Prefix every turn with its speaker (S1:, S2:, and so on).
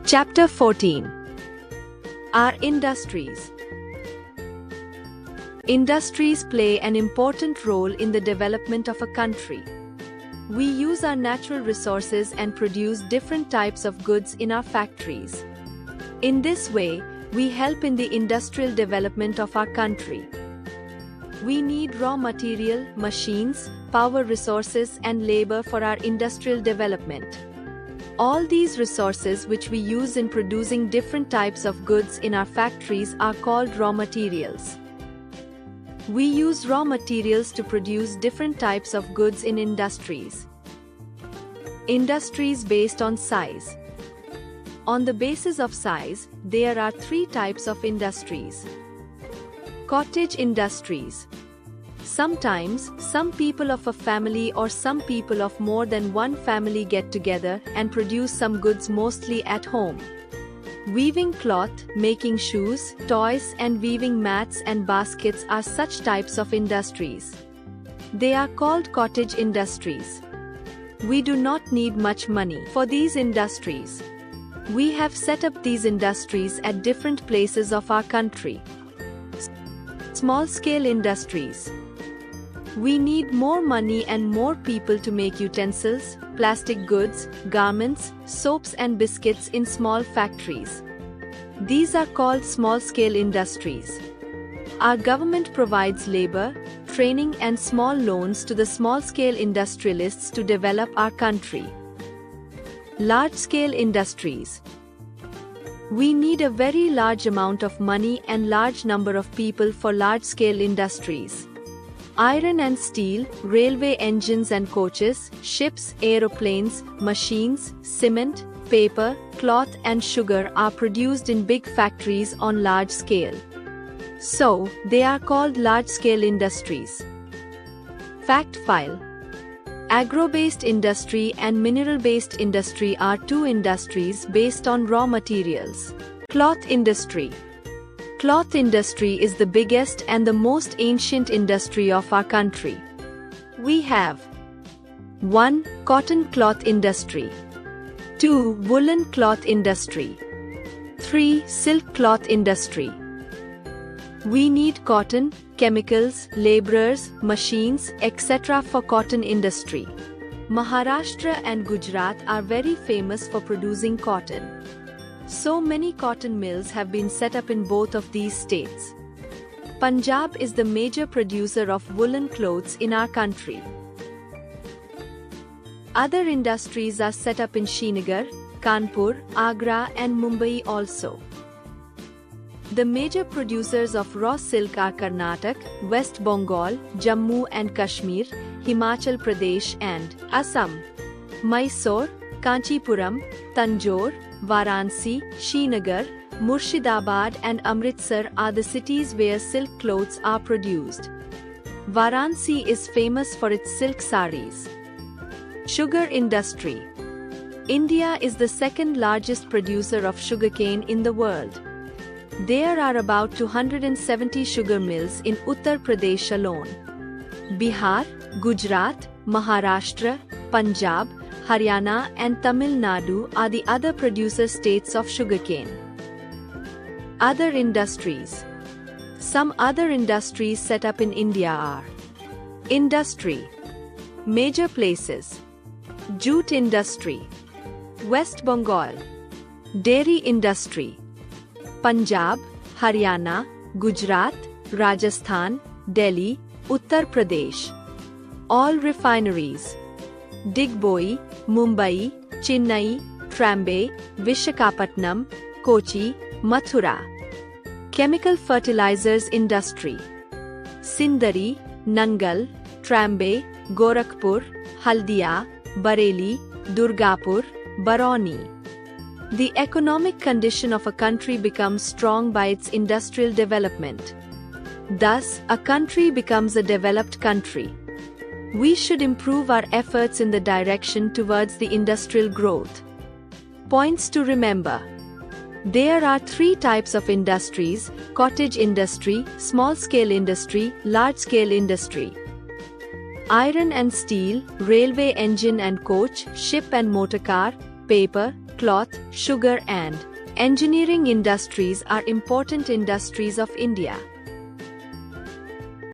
S1: Chapter 14. Our industries. Industries play an important role in the development of a country. We use our natural resources and produce different types of goods in our factories. In this way, we help in the industrial development of our country. We need raw material, machines, power resources and labor for our industrial development. All these resources which we use in producing different types of goods in our factories are called raw materials. We use raw materials to produce different types of goods in industries. Industries based on size. On the basis of size, there are three types of industries. Cottage industries. Sometimes, some people of a family or some people of more than one family get together and produce some goods mostly at home. Weaving cloth, making shoes, toys and weaving mats and baskets are such types of industries. They are called cottage industries. We do not need much money for these industries. We have set up these industries at different places of our country. Small-scale industries. We need more money and more people to make utensils, plastic goods, garments, soaps and biscuits in small factories. These are called small-scale industries. Our government provides labor, training and small loans to the small-scale industrialists to develop our country. Large-scale industries. We need a very large amount of money and large number of people for large-scale industries. Iron and steel, railway engines and coaches, ships, aeroplanes, machines, cement, paper, cloth and sugar are produced in big factories on large scale. So, they are called large-scale industries. Fact file. Agro-based industry and mineral-based industry are two industries based on raw materials. Cloth industry. Cloth industry is the biggest and the most ancient industry of our country. We have 1. Cotton cloth industry. 2. Woolen cloth industry. 3. Silk cloth industry. We need cotton, chemicals, laborers, machines, etc. for cotton industry. Maharashtra and Gujarat are very famous for producing cotton. So many cotton mills have been set up in both of these states. Punjab is the major producer of woolen clothes in our country. Other industries are set up in Srinagar, Kanpur, Agra and Mumbai also. The major producers of raw silk are Karnataka, West Bengal, Jammu and Kashmir, Himachal Pradesh and Assam. Mysore, Kanchipuram, Tanjore, Varanasi, Srinagar, Murshidabad and Amritsar are the cities where silk clothes are produced. Varanasi is famous for its silk saris. Sugar industry. India is the second largest producer of sugarcane in the world. There are about 270 sugar mills in Uttar Pradesh alone. Bihar, Gujarat, Maharashtra, Punjab, Haryana and Tamil Nadu are the other producer states of sugarcane. Other industries. Some other industries set up in India are industry. Major places. Jute industry. West Bengal. Dairy industry. Punjab, Haryana, Gujarat, Rajasthan, Delhi, Uttar Pradesh. All refineries. Digboi, Mumbai, Chennai, Trombay, Vishakhapatnam, Kochi, Mathura. Chemical fertilizers industry. Sindari, Nangal, Trombay, Gorakhpur, Haldia, Bareilly, Durgapur, Barauni. The economic condition of a country becomes strong by its industrial development. Thus, a country becomes a developed country. We should improve our efforts in the direction towards the industrial growth. Points to remember. There are three types of industries: cottage industry, small-scale industry, large-scale industry. Iron and steel, railway engine and coach, ship and motor car, paper, cloth, sugar and engineering industries are important industries of India.